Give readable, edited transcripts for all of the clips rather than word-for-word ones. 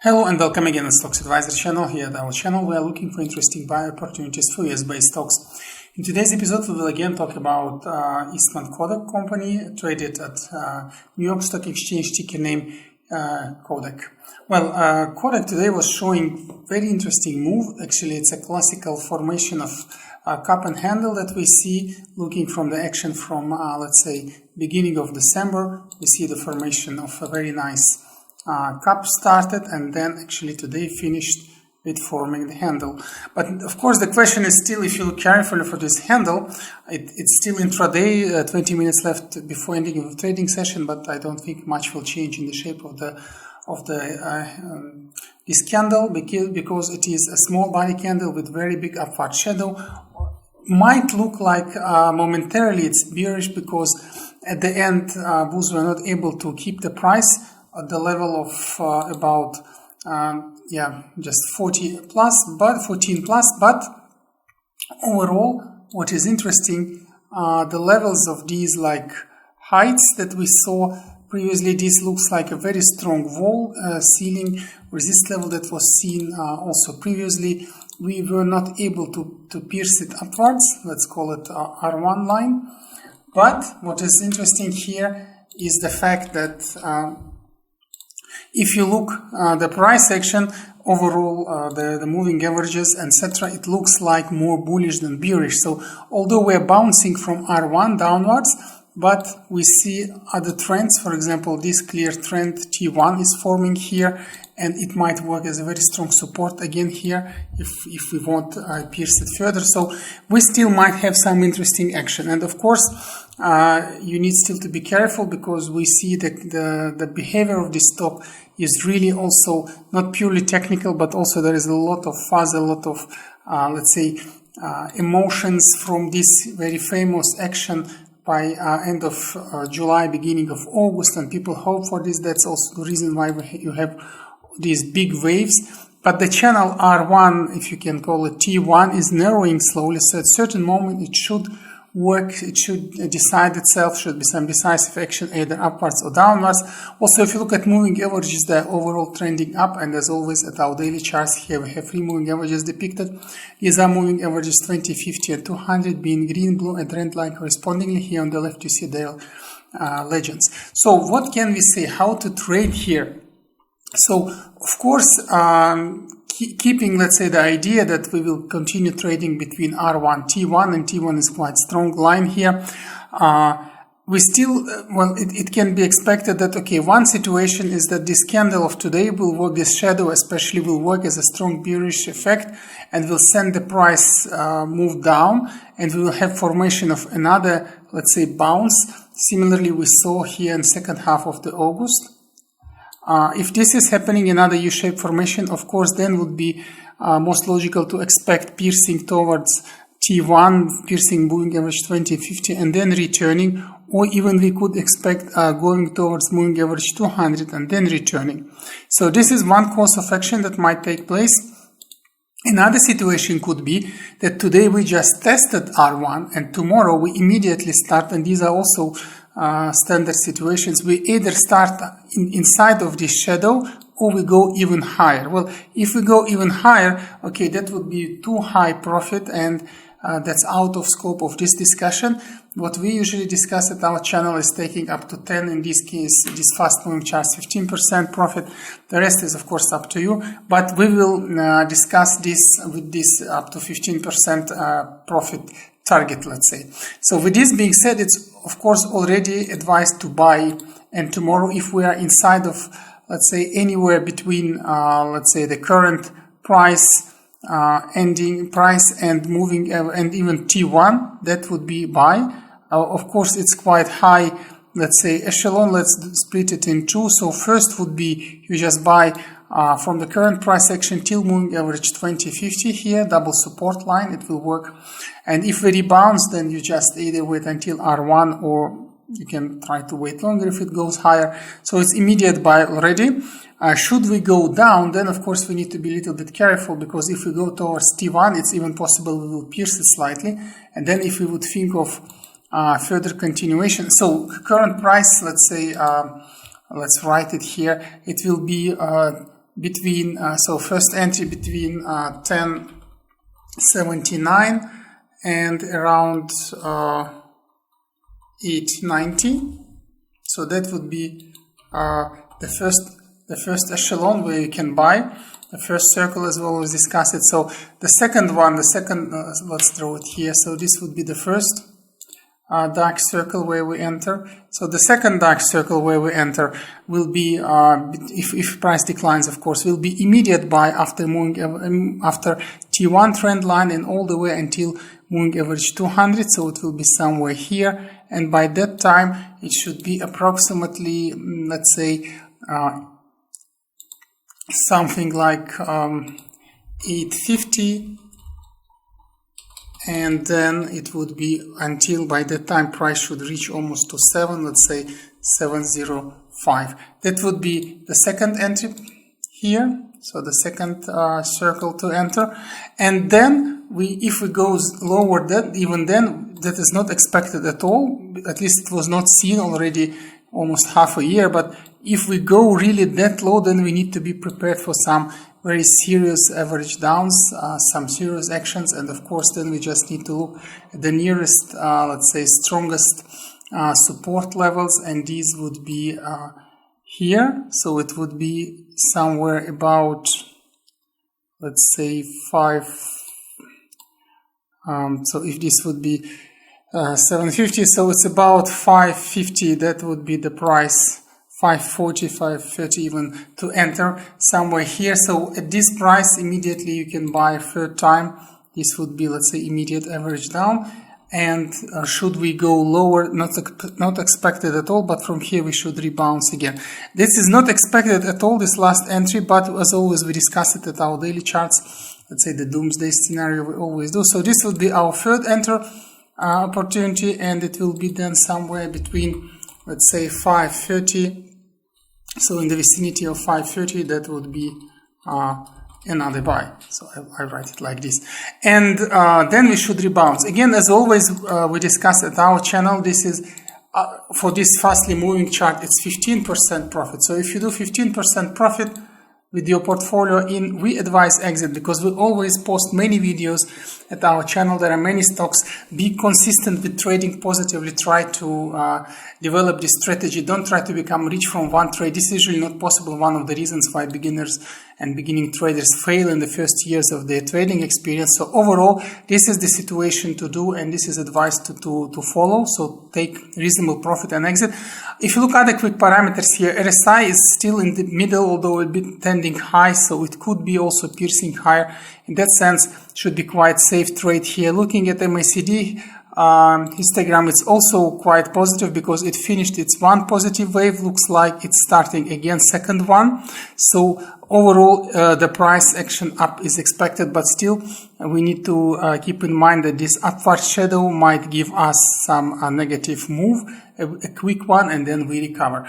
Hello and welcome again to Stocks Advisor channel. Here at our channel we are looking for interesting buy opportunities for US-based stocks. In today's episode we will again talk about Eastman Kodak company, traded at New York Stock Exchange, ticker name Kodak. Well, Kodak today was showing very interesting move. Actually, it's a classical formation of cup and handle that we see looking from the action from let's say beginning of December. We see the formation of a very nice cup started, and then actually today finished with forming the handle. But of course the question is still, if you look carefully for this handle, it's still intraday, 20 minutes left before ending of the trading session, but I don't think much will change in the shape of this candle, because it is a small body candle with very big upward shadow. Might look like momentarily it's bearish, because at the end bulls were not able to keep the price at the level of about just 14 plus, but overall what is interesting, the levels of these like heights that we saw previously, this looks like a very strong wall, ceiling resist level that was seen also previously. We were not able to pierce it upwards, let's call it R1 line. But what is interesting here is the fact that if you look the price action overall, the moving averages, etc., it looks like more bullish than bearish. So although we're bouncing from R1 downwards, but we see other trends. For example, this clear trend T1 is forming here, and it might work as a very strong support again here if we want to pierce it further. So we still might have some interesting action. And of course, you need still to be careful, because we see that the behavior of this stock is really also not purely technical, but also there is a lot of fuzz, a lot of let's say emotions from this very famous action by end of July, beginning of August, and people hope for this. That's also the reason why you have these big waves. But the channel R1, if you can call it T1, is narrowing slowly, so at a certain moment it should work, it should decide itself, should be some decisive action either upwards or downwards. Also, if you look at moving averages, they're overall trending up, and as always at our daily charts here we have three moving averages depicted. These are moving averages 20, 50 and 200, being green, blue and red line correspondingly. Here on the left you see their legends. So what can we say, how to trade here? So of course, keeping, let's say, the idea that we will continue trading between R1, T1, and T1 is quite strong line here. We still, it can be expected that, okay, one situation is that this candle of today will work, this shadow especially will work as a strong bearish effect, and will send the price move down, and we will have formation of another, let's say, bounce. Similarly, we saw here in second half of the August. If this is happening, another U-shaped formation, of course, then would be most logical to expect piercing towards T1, piercing moving average 20, 50, and then returning, or even we could expect going towards moving average 200 and then returning. So this is one course of action that might take place. Another situation could be that today we just tested R1, and tomorrow we immediately start, and these are also standard situations, we either start inside of this shadow or we go even higher. Well, if we go even higher, okay, that would be too high profit, and that's out of scope of this discussion. What we usually discuss at our channel is taking up to 10, in this case, this fast moving charts, 15% profit. The rest is of course up to you, but we will discuss this with this up to 15% profit target, let's say. So with this being said, it's of course already advised to buy, and tomorrow if we are inside of, let's say, anywhere between let's say the current price, ending price and moving and even T1, that would be buy. Of course it's quite high, let's say, echelon. Let's split it in two. So first would be you just buy from the current price action till moving average 2050 here, double support line, it will work. And if we rebounds, then you just either wait until R1, or you can try to wait longer if it goes higher. So it's immediate buy already. Should we go down, then of course we need to be a little bit careful, because if we go towards T1, it's even possible we will pierce it slightly. And then if we would think of further continuation, so current price, let's say, let's write it here, it will be between, so first entry between 10.79 and around 8.90. So that would be the first echelon where you can buy. The first circle, as well as discussed it. So the second one, let's draw it here. So this would be the first dark circle where we enter. So the second dark circle where we enter will be, if price declines, of course, will be immediate buy after moving after T1 trend line and all the way until moving average 200. So it will be somewhere here, and by that time it should be approximately, let's say, something like 850, and then it would be until by that time price should reach almost to 7, let's say 705. That would be the second entry here, so the second circle to enter. And then if we go lower, that even then that is not expected at all, at least it was not seen already almost half a year. But if we go really that low, then we need to be prepared for some very serious average downs, some serious actions, and of course then we just need to look at the nearest, let's say, strongest support levels, and these would be here. So it would be somewhere about, let's say, 5. So if this would be 750, so it's about 550. That would be the price. 540, 530 even to enter somewhere here. So at this price immediately you can buy a third time. This would be, let's say, immediate average down. And should we go lower, not expected at all, but from here we should rebound again. This is not expected at all, this last entry, but as always we discuss it at our daily charts. Let's say the doomsday scenario we always do. So this will be our third enter opportunity, and it will be then somewhere between, let's say, 530. So in the vicinity of 530, that would be another buy. So I write it like this. And then we should rebound. Again, as always, we discuss at our channel, this is, for this fastly moving chart, it's 15% profit. So if you do 15% profit with your portfolio in, we advise exit, because we always post many videos at our channel. There are many stocks. Be consistent with trading positively. Try to develop this strategy. Don't try to become rich from one trade. This is usually not possible. One of the reasons why beginners and beginning traders fail in the first years of their trading experience. So overall, this is the situation to do, and this is advice to follow. So take reasonable profit and exit. If you look at the quick parameters here, RSI is still in the middle, although a bit tending high, so it could be also piercing higher. In that sense, should be quite safe trade here. Looking at MACD histogram, it's also quite positive because it finished its one positive wave. Looks like it's starting again second one. So overall, the price action up is expected, but still we need to keep in mind that this upward shadow might give us some negative move, a quick one, and then we recover.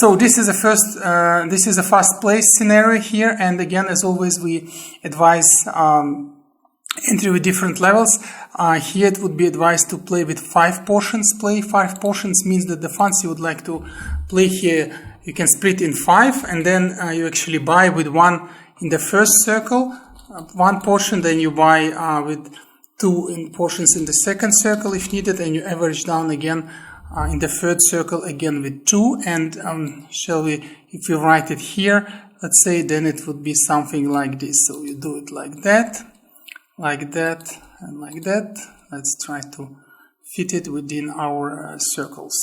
So this is this is a fast place scenario here, and again, as always, we advise entry with different levels. Here it would be advised to play with 5 portions. Play 5 portions means that the funds you would like to play here, you can split in 5, and then you actually buy with 1 in the first circle, 1 portion, then you buy with 2 portions in the second circle if needed, and you average down again in the third circle again with 2. And if we write it here, let's say, then it would be something like this. So you do it like that, and like that. Let's try to fit it within our circles.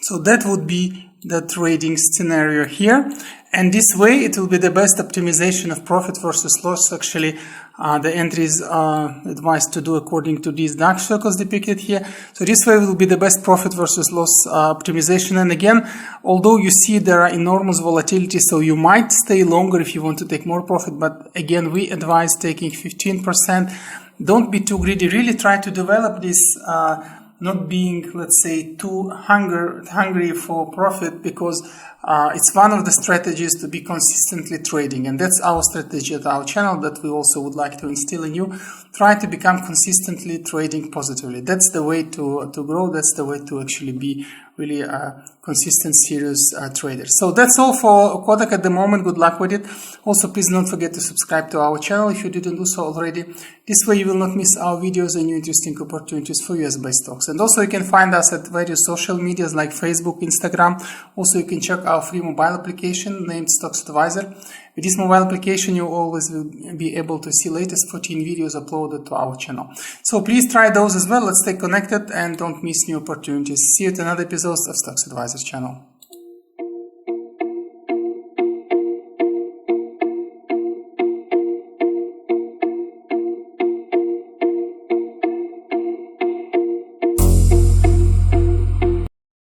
So that would be the trading scenario here, and this way it will be the best optimization of profit versus loss. Actually, the entries are advised to do according to these dark circles depicted here. So this way will be the best profit versus loss optimization. And again, although you see there are enormous volatility, so you might stay longer if you want to take more profit, but again, we advise taking 15%. Don't be too greedy. Really try to develop this not being, let's say, too hungry for profit, because it's one of the strategies to be consistently trading, and that's our strategy at our channel that we also would like to instill in you. Try to become consistently trading positively. That's the way to grow. That's the way to actually be really a consistent, serious trader. So that's all for Kodak at the moment. Good luck with it. Also, please don't forget to subscribe to our channel if you didn't do so already. This way you will not miss our videos and new interesting opportunities for US-based stocks. And also you can find us at various social medias like Facebook, Instagram. Also you can check our free mobile application named Stocks Advisor. With this mobile application, you always will be able to see latest 14 videos uploaded to our channel. So please try those as well. Let's stay connected and don't miss new opportunities. See you at another episode of Stocks Advisor channel.